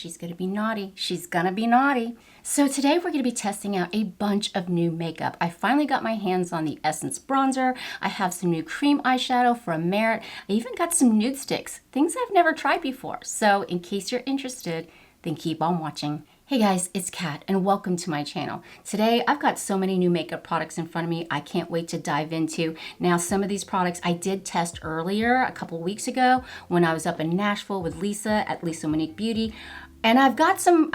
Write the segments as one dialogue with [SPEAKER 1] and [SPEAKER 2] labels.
[SPEAKER 1] She's gonna be naughty. She's gonna be naughty. So today we're gonna be testing out a bunch of new makeup. I finally got my hands on the Essence bronzer. I have some new cream eyeshadow from Merit. I even got some Nudestix, things I've never tried before. So in case you're interested, then keep on watching. Hey guys, it's Kat and welcome to my channel. Today I've got so many new makeup products in front of me I can't wait to dive into. Now some of these products I did test earlier a couple weeks ago when I was up in Nashville with Lisa at Lisa Monique Beauty. And I've got some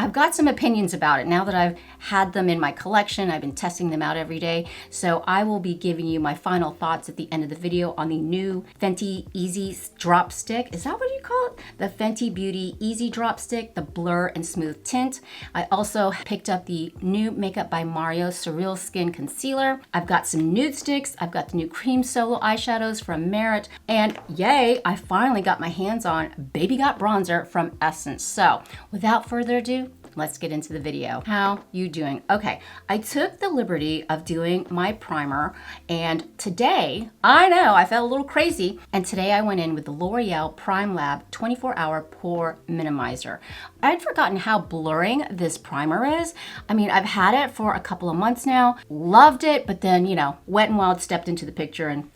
[SPEAKER 1] opinions about it now that I've had them in my collection. I've been testing them out every day. So I will be giving you my final thoughts at the end of the video on the new Fenty Eaze Drop Stick. Is that what you call it? The Fenty Beauty Eaze Drop Stick, the Blur and Smooth Tint. I also picked up the new Makeup by Mario SurrealSkin Concealer. I've got some Nudestix. I've got the new Cream Solo eyeshadows from Merit. And yay, I finally got my hands on Baby Got Bronzer from Essence. So without further ado, let's get into the video. How you doing? Okay, I took the liberty of doing my primer, and today, I know, I felt a little crazy, and today I went in with the L'Oreal Prime Lab 24-Hour Pore Minimizer. I'd forgotten how blurring this primer is. I mean, I've had it for a couple of months now, loved it, but then, Wet n Wild stepped into the picture and,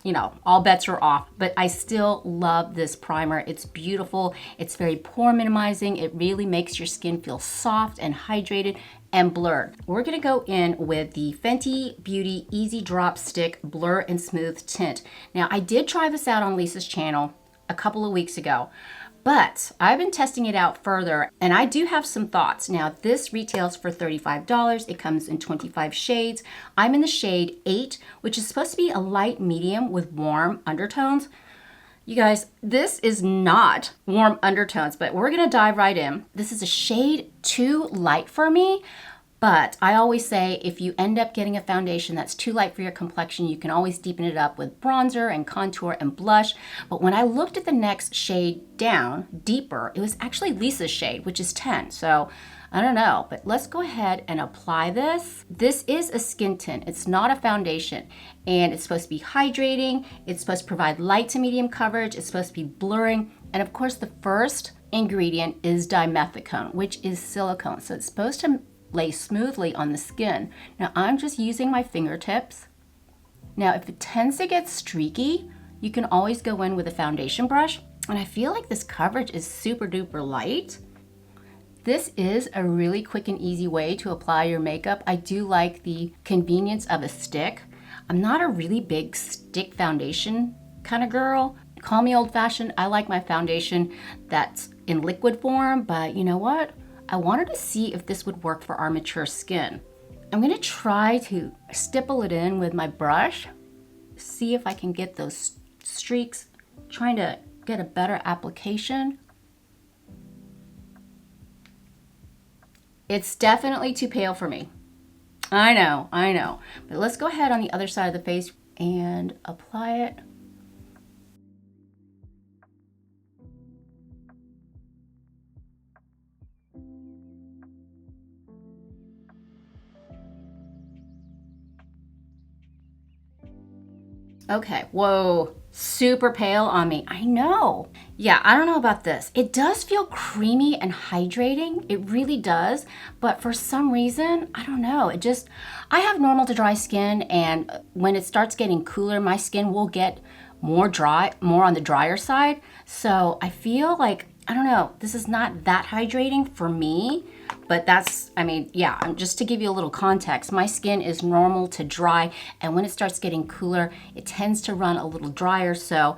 [SPEAKER 1] all bets are off, but I still love this primer. It's beautiful. It's very pore minimizing. It really makes your skin feel soft and hydrated and blurred. We're gonna go in with the Fenty Beauty Eaze Drop Stick Blur and Smooth Tint. Now, I did try this out on Lisa's channel a couple of weeks ago, but I've been testing it out further and I do have some thoughts. Now, this retails for $35. It comes in 25 shades. I'm in the shade 8, which is supposed to be a light medium with warm undertones. You guys, this is not warm undertones, but we're gonna dive right in. This is a shade too light for me, but I always say if you end up getting a foundation that's too light for your complexion, you can always deepen it up with bronzer and contour and blush. But when I looked at the next shade down, deeper, it was actually Lisa's shade, which is 10. So I don't know, but let's go ahead and apply this. This is a skin tint. It's not a foundation, and it's supposed to be hydrating. It's supposed to provide light to medium coverage. It's supposed to be blurring. And of course, the first ingredient is dimethicone, which is silicone. So it's supposed to lay smoothly on the skin. Now I'm just using my fingertips. Now, if it tends to get streaky, you can always go in with a foundation brush. And I feel like this coverage is super duper light. This is a really quick and easy way to apply your makeup. I do like the convenience of a stick. I'm not a really big stick foundation kind of girl. Call me old-fashioned. I like my foundation that's in liquid form, but you know what? I wanted to see if this would work for our mature skin. I'm gonna try to stipple it in with my brush, see if I can get those streaks, trying to get a better application. It's definitely too pale for me. I know. But let's go ahead on the other side of the face and apply it. Okay, whoa, super pale on me. I know. Yeah, I don't know about this. It does feel creamy and hydrating. It really does. But for some reason, I don't know. I have normal to dry skin, and when it starts getting cooler, my skin will get more dry, more on the drier side. So I feel like, I don't know, this is not that hydrating for me. But just to give you a little context, my skin is normal to dry, and when it starts getting cooler, it tends to run a little drier. So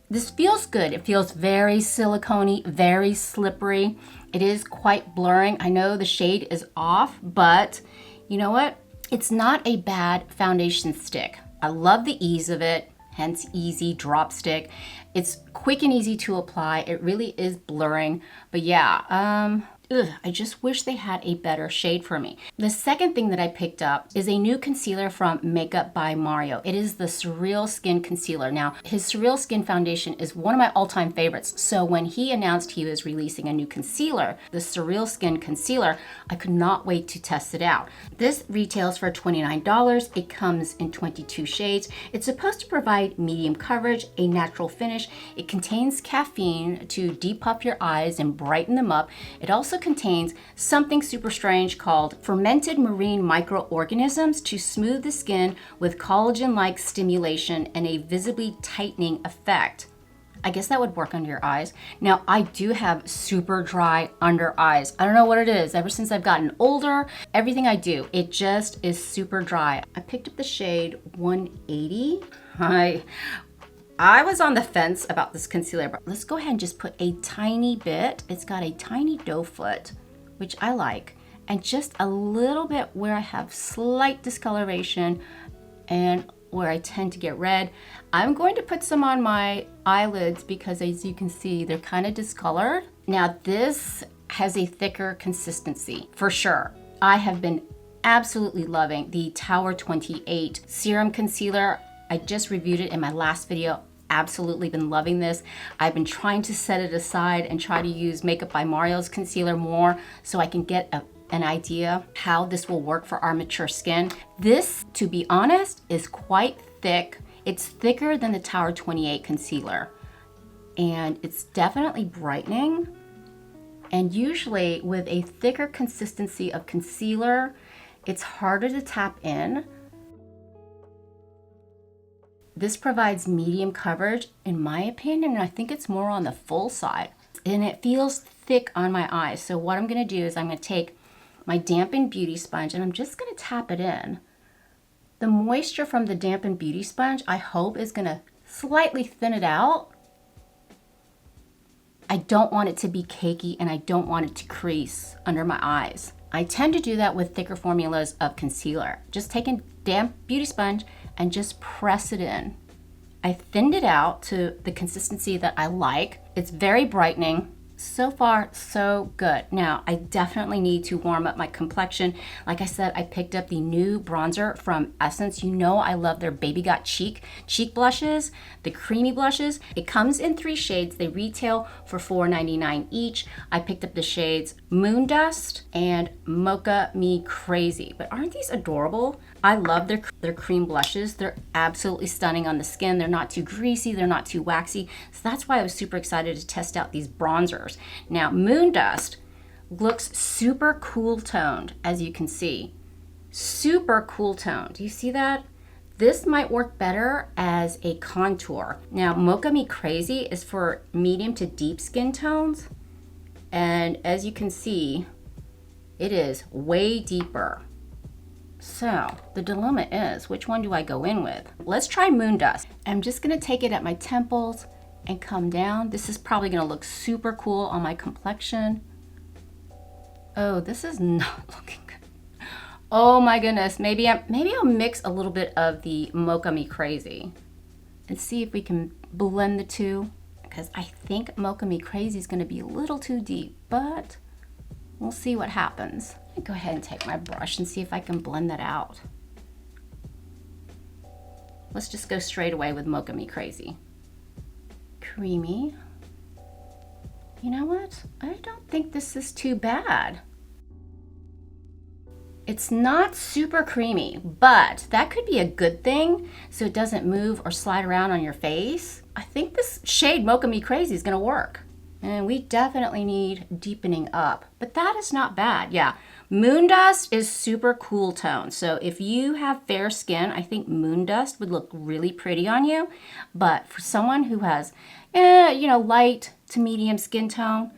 [SPEAKER 1] this feels good. It feels very silicone-y, very slippery. It is quite blurring. I know the shade is off, but you know what? It's not a bad foundation stick. I love the ease of it, hence Eaze Drop Stick. It's quick and easy to apply. It really is blurring, but yeah, I just wish they had a better shade for me. The second thing that I picked up is a new concealer from Makeup by Mario. It is the SurrealSkin Concealer. Now, his SurrealSkin foundation is one of my all-time favorites. So when he announced he was releasing a new concealer, the SurrealSkin Concealer, I could not wait to test it out. This retails for $29. It comes in 22 shades. It's supposed to provide medium coverage, a natural finish. It contains caffeine to depuff your eyes and brighten them up. It also also contains something super strange called fermented marine microorganisms to smooth the skin with collagen-like stimulation and a visibly tightening effect. I guess that would work under your eyes. Now, I do have super dry under eyes. I don't know what it is. Ever since I've gotten older, everything I do, it just is super dry. I picked up the shade 180. I was on the fence about this concealer, but let's go ahead and just put a tiny bit. It's got a tiny doe foot, which I like, and just a little bit where I have slight discoloration and where I tend to get red. I'm going to put some on my eyelids because, as you can see, they're kind of discolored. Now, this has a thicker consistency for sure. I have been absolutely loving the Tower 28 Serum Concealer. I just reviewed it in my last video. Absolutely been loving this. I've been trying to set it aside and try to use Makeup by Mario's concealer more so I can get an idea how this will work for our mature skin. This, to be honest, is quite thick. It's thicker than the Tower 28 concealer, and it's definitely brightening. And usually with a thicker consistency of concealer, it's harder to tap in. This provides medium coverage, in my opinion, and I think it's more on the full side. And it feels thick on my eyes. So what I'm gonna do is I'm gonna take my dampened beauty sponge and I'm just gonna tap it in. The moisture from the dampened beauty sponge, I hope, is gonna slightly thin it out. I don't want it to be cakey and I don't want it to crease under my eyes. I tend to do that with thicker formulas of concealer. Just take a damp beauty sponge and just press it in. I thinned it out to the consistency that I like. It's very brightening. So far, so good. Now, I definitely need to warm up my complexion. Like I said, I picked up the new bronzer from Essence. You know I love their Baby Got cheek blushes, the creamy blushes. It comes in 3 shades. They retail for $4.99 each. I picked up the shades Moon Dust and Mocha Me Crazy. But aren't these adorable? I love their cream blushes. They're absolutely stunning on the skin. They're not too greasy. They're not too waxy. So that's why I was super excited to test out these bronzers. Now, Moon Dust looks super cool toned, as you can see. Super cool toned. Do you see that? This might work better as a contour. Now, Mocha Me Crazy is for medium to deep skin tones. And as you can see, it is way deeper. So the dilemma is, which one do I go in with? Let's try Moon Dust. I'm just gonna take it at my temples and come down. This is probably gonna look super cool on my complexion. Oh, this is not looking good. Oh my goodness, maybe I'll mix a little bit of the Mocha Me Crazy and see if we can blend the two, because I think Mocha Me Crazy is gonna be a little too deep, but we'll see what happens. Let me go ahead and take my brush and see if I can blend that out. Let's just go straight away with Mocha Me Crazy. Creamy. You know what? I don't think this is too bad. It's not super creamy, but that could be a good thing so it doesn't move or slide around on your face. I think this shade Mocha Me Crazy is gonna work. And we definitely need deepening up, but that is not bad. Yeah, Moon Dust is super cool tone. So if you have fair skin, I think Moon Dust would look really pretty on you. But for someone who has, light to medium skin tone,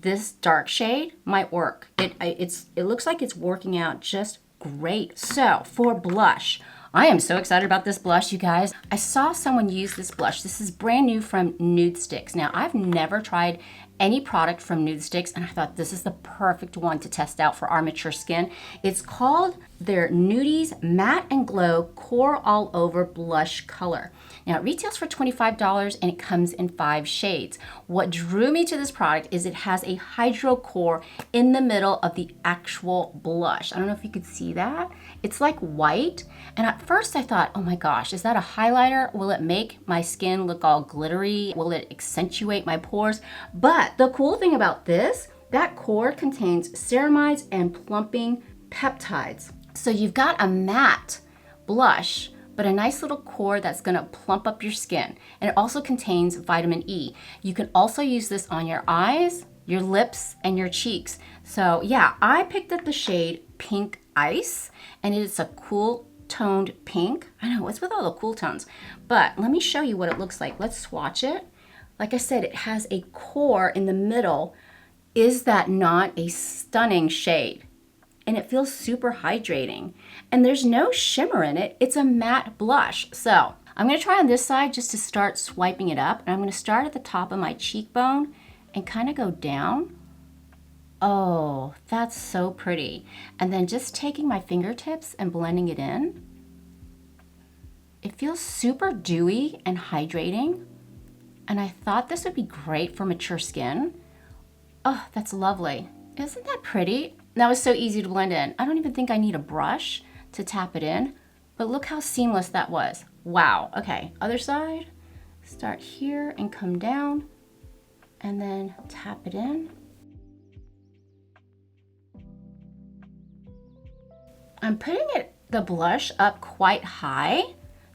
[SPEAKER 1] this dark shade might work. It looks like it's working out just great. So for blush, I am so excited about this blush, you guys. I saw someone use this blush. This is brand new from Nudestix. Now, I've never tried any product from Nudestix, and I thought this is the perfect one to test out for our mature skin. It's called their NUDIES Matte and Glow Core All Over Blush Color. Now, it retails for $25 and it comes in 5 shades. What drew me to this product is it has a hydro core in the middle of the actual blush. I don't know if you could see that. It's like white. And at first I thought, oh my gosh, is that a highlighter? Will it make my skin look all glittery? Will it accentuate my pores? But the cool thing about this, that core contains ceramides and plumping peptides. So you've got a matte blush, but a nice little core that's gonna plump up your skin. And it also contains vitamin E. You can also use this on your eyes, your lips, and your cheeks. So yeah, I picked up the shade Pink Ice, and it's a cool toned pink. I know, what's with all the cool tones? But let me show you what it looks like. Let's swatch it. Like I said, it has a core in the middle. Is that not a stunning shade? And it feels super hydrating. And there's no shimmer in it. It's a matte blush. So I'm going to try on this side just to start swiping it up. And I'm going to start at the top of my cheekbone and kind of go down. Oh, that's so pretty. And then just taking my fingertips and blending it in. It feels super dewy and hydrating. And I thought this would be great for mature skin. Oh, that's lovely. Isn't that pretty? That was so easy to blend in. I don't even think I need a brush to tap it in, but look how seamless that was. Wow. Okay, other side. Start here and come down and then tap it in. I'm putting the blush up quite high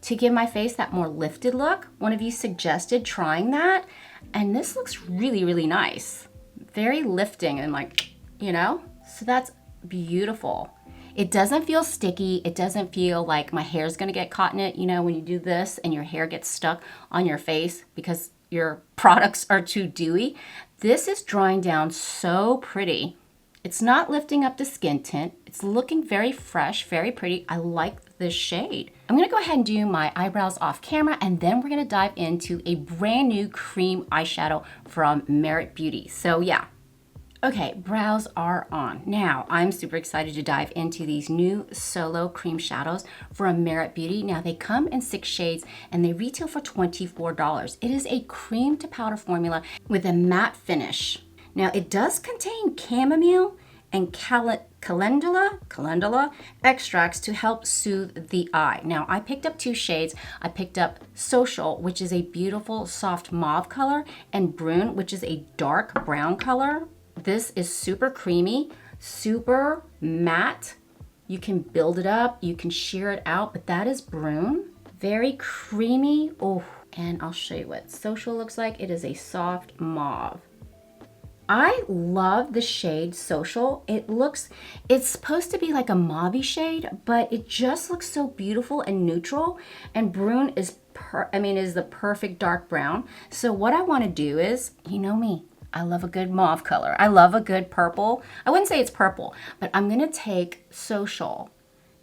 [SPEAKER 1] to give my face that more lifted look. One of you suggested trying that, and this looks really, really nice. Very lifting and like, you know, so that's beautiful. It doesn't feel sticky. It doesn't feel like my hair's gonna get caught in it. You know, when you do this and your hair gets stuck on your face because your products are too dewy. This is drying down so pretty. It's not lifting up the skin tint. It's looking very fresh, very pretty. I like this shade. I'm gonna go ahead and do my eyebrows off camera, and then we're gonna dive into a brand new cream eyeshadow from Merit Beauty. So yeah. Okay, brows are on. Now, I'm super excited to dive into these new Solo Cream Shadows from Merit Beauty. Now, they come in 6 shades and they retail for $24. It is a cream to powder formula with a matte finish. Now, it does contain chamomile and calendula extracts to help soothe the eye. Now, I picked up 2 shades. I picked up Social, which is a beautiful soft mauve color, and Brun, which is a dark brown color. This is super creamy, super matte. You can build it up, you can sheer it out, but that is Brun. Very creamy. Oh, and I'll show you what Social looks like. It is a soft mauve. I love the shade Social. It's supposed to be like a mauve-y shade, but it just looks so beautiful and neutral. And Brun is the perfect dark brown. So what I want to do is, you know me, I love a good mauve color. I love a good purple. I wouldn't say it's purple, but I'm gonna take Social.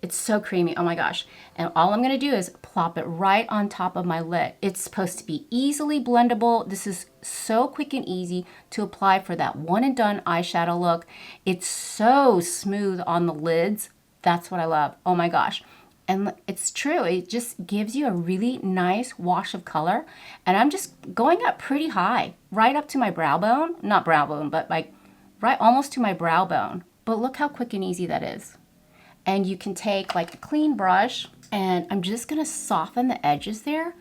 [SPEAKER 1] It's so creamy, oh my gosh. And all I'm gonna do is plop it right on top of my lid. It's supposed to be easily blendable. This is so quick and easy to apply for that one and done eyeshadow look. It's so smooth on the lids. That's what I love, oh my gosh. And it's true, it just gives you a really nice wash of color. And I'm just going up pretty high, right up to my brow bone. Not brow bone, but like right almost to my brow bone. But look how quick and easy that is. And you can take like a clean brush, and I'm just gonna soften the edges there.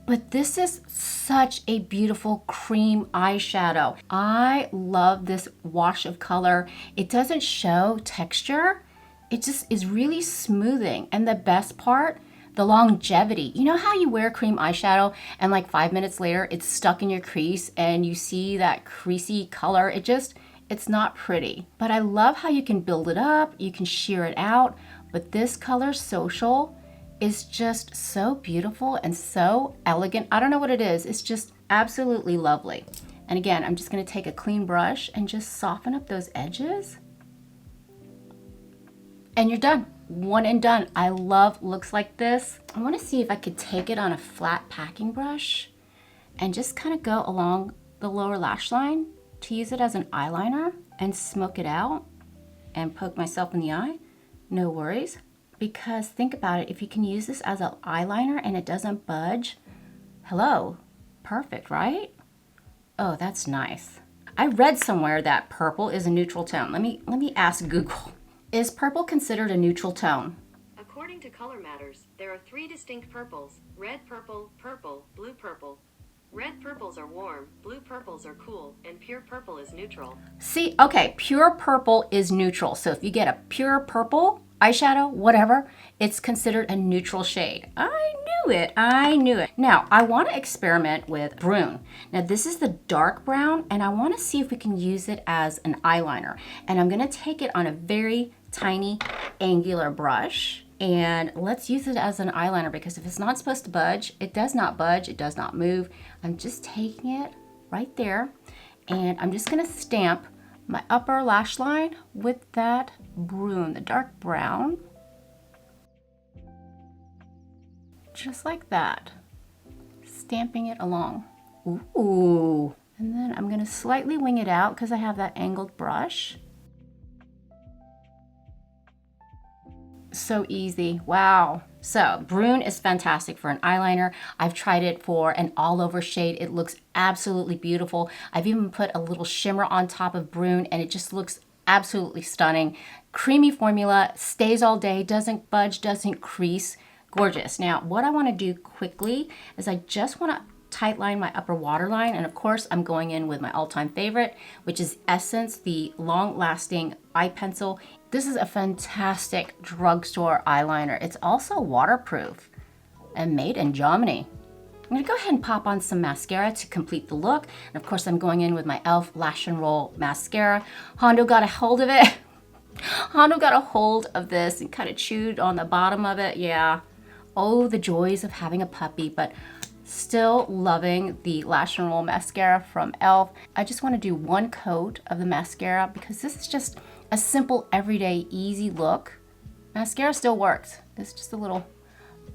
[SPEAKER 1] But this is such a beautiful cream eyeshadow. I love this wash of color. It doesn't show texture. It just is really smoothing. And the best part, the longevity. You know how you wear cream eyeshadow and like 5 minutes later it's stuck in your crease and you see that creasy color? It's not pretty. But I love how you can build it up, you can sheer it out. But this color Social is just so beautiful and so elegant. I don't know what it is. It's just absolutely lovely. And again, I'm just gonna take a clean brush and just soften up those edges. And you're done, one and done. I love looks like this. I wanna see if I could take it on a flat packing brush and just kind of go along the lower lash line to use it as an eyeliner and smoke it out and poke myself in the eye. No worries, because think about it, if you can use this as an eyeliner and it doesn't budge, hello, perfect, right? Oh, that's nice. I read somewhere that purple is a neutral tone. Let me ask Google. Is purple considered a neutral tone?
[SPEAKER 2] According to Color Matters, there are 3 distinct purples: red purple, purple, blue purple. Red purples are warm, blue purples are cool, and pure purple is neutral.
[SPEAKER 1] See, okay, pure purple is neutral. So if you get a pure purple eyeshadow, whatever, it's considered a neutral shade. I knew it. I knew it. Now, I want to experiment with Brun. Now, this is the dark brown, and I want to see if we can use it as an eyeliner. And I'm going to take it on a very tiny angular brush. And let's use it as an eyeliner, because if it's not supposed to budge, it does not budge, it does not move. I'm just taking it right there, and I'm just going to stamp my upper lash line with that Brun, the dark brown. Just like that. Stamping it along. Ooh. And then I'm going to slightly wing it out because I have that angled brush. So easy. Wow. So Brun is fantastic for an eyeliner. I've tried it for an all over shade. It looks absolutely beautiful. I've even put a little shimmer on top of Brun, and it just looks absolutely stunning. Creamy formula, stays all day, doesn't budge, doesn't crease. Gorgeous. Now, what I want to do quickly is I just want to tight line my upper waterline, and of course I'm going in with my all-time favorite, which is Essence, the long-lasting eye pencil. This is a fantastic drugstore eyeliner. It's also waterproof and made in Germany. I'm going to go ahead and pop on some mascara to complete the look, and of course I'm going in with my e.l.f. Lash and Roll mascara. Hondo got a hold of it. Hondo got a hold of this and kind of chewed on the bottom of it. Yeah. Oh, the joys of having a puppy, but still loving the Lash and Roll mascara from e.l.f. I just want to do one coat of the mascara because this is just a simple, everyday, easy look. Mascara still works. It's just a little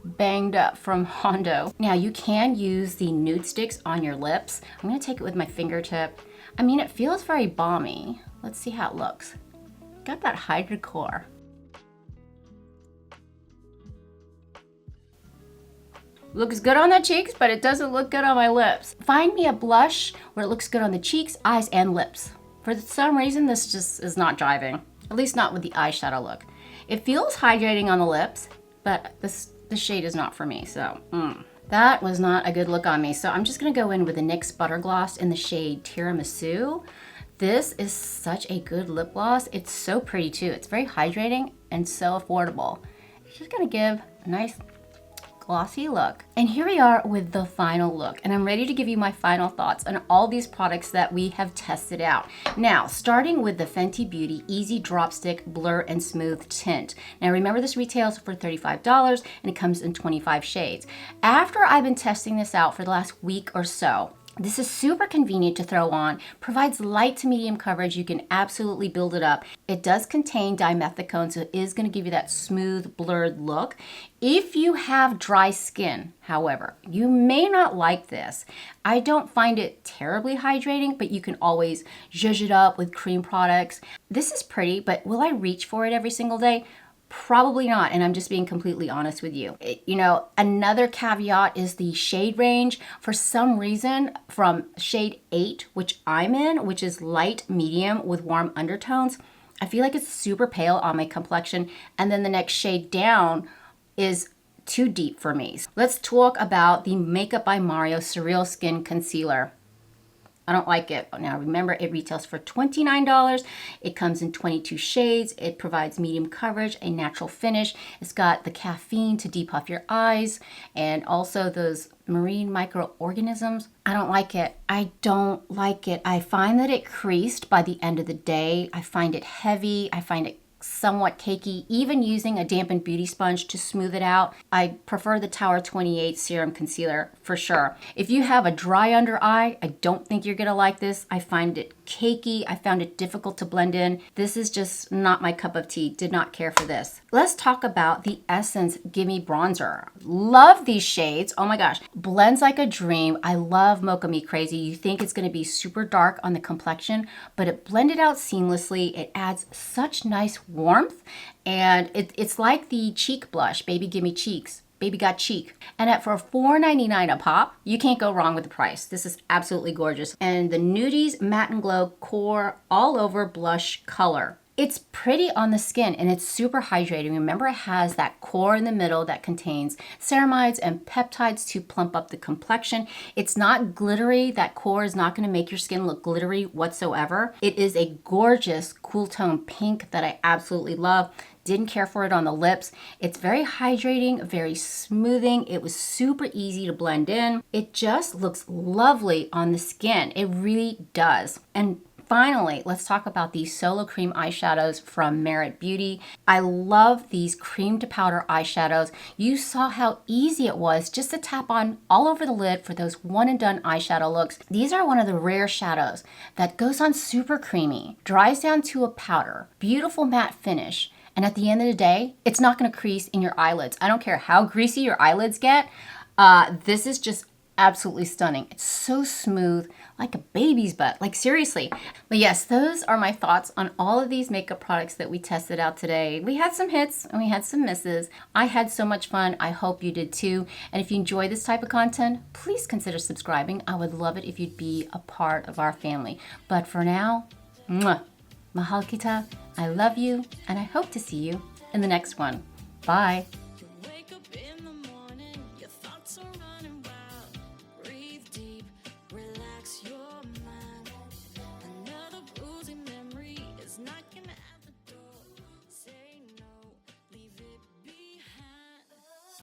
[SPEAKER 1] banged up from Hondo. Now, you can use the Nudestix on your lips. I'm going to take it with my fingertip. I mean, it feels very balmy. Let's see how it looks. Got that hydrocore. Looks good on the cheeks, but it doesn't look good on my lips. Find me a blush where it looks good on the cheeks, eyes, and lips. For some reason, this just is not jiving. At least not with the eyeshadow look. It feels hydrating on the lips, but the shade is not for me, so that was not a good look on me. So I'm just gonna go in with the NYX Butter Gloss in the shade Tiramisu. This is such a good lip gloss. It's so pretty too. It's very hydrating and so affordable. It's just gonna give a nice glossy look. And here we are with the final look, and I'm ready to give you my final thoughts on all these products that we have tested out. Now, starting with the Fenty Beauty Easy Drop Stick Blur and Smooth Tint. Now remember, this retails for $35 and it comes in 25 shades. After I've been testing this out for the last week or so, this is super convenient to throw on, provides light to medium coverage. You can absolutely build it up. It does contain dimethicone, so it is going to give you that smooth, blurred look. If you have dry skin, however, you may not like this. I don't find it terribly hydrating, but you can always zhuzh it up with cream products. This is pretty, but will I reach for it every single day? Probably not, and I'm just being completely honest with you. You know, another caveat is the shade range. For some reason, from shade 8, which I'm in, which is light medium with warm undertones, I feel like it's super pale on my complexion, and then the next shade down is too deep for me. Let's talk about the Makeup by Mario SurrealSkin Concealer. I don't like it. Now remember, it retails for $29. It comes in 22 shades. It provides medium coverage, a natural finish. It's got the caffeine to depuff your eyes and also those marine microorganisms. I don't like it. I don't like it. I find that it creased by the end of the day. I find it heavy. I find it somewhat cakey, even using a dampened beauty sponge to smooth it out. I prefer the Tower 28 Serum Concealer for sure. If you have a dry under eye, I don't think you're gonna like this. I find it cakey. I found it difficult to blend in. This is just not my cup of tea. Did not care for this. Let's talk about the Essence Gimme Bronzer. Love these shades. Oh my gosh. Blends like a dream. I love Mocha Me Crazy. You think it's gonna be super dark on the complexion, but it blended out seamlessly. It adds such nice warmth, and it's like the cheek blush, Baby Gimme Cheeks. Baby Got Cheek. And for $4.99 a pop, you can't go wrong with the price. This is absolutely gorgeous. And the NUDIES Matte and Glow Core All Over Blush Color. It's pretty on the skin and it's super hydrating. Remember, it has that core in the middle that contains ceramides and peptides to plump up the complexion. It's not glittery. That core is not going to make your skin look glittery whatsoever. It is a gorgeous cool tone pink that I absolutely love. Didn't care for it on the lips. It's very hydrating, very smoothing. It was super easy to blend in. It just looks lovely on the skin. It really does. And finally, let's talk about these Solo Cream eyeshadows from Merit Beauty. I love these cream to powder eyeshadows. You saw how easy it was just to tap on all over the lid for those one and done eyeshadow looks. These are one of the rare shadows that goes on super creamy, dries down to a powder, beautiful matte finish. And at the end of the day, it's not going to crease in your eyelids. I don't care how greasy your eyelids get. This is just absolutely stunning. It's so smooth, like a baby's butt, like seriously. But yes, those are my thoughts on all of these makeup products that we tested out today. We had some hits and we had some misses. I had so much fun. I hope you did too. And if you enjoy this type of content, please consider subscribing. I would love it if you'd be a part of our family. But for now, mwah, mahal kita. I love you and I hope to see you in the next one. Bye.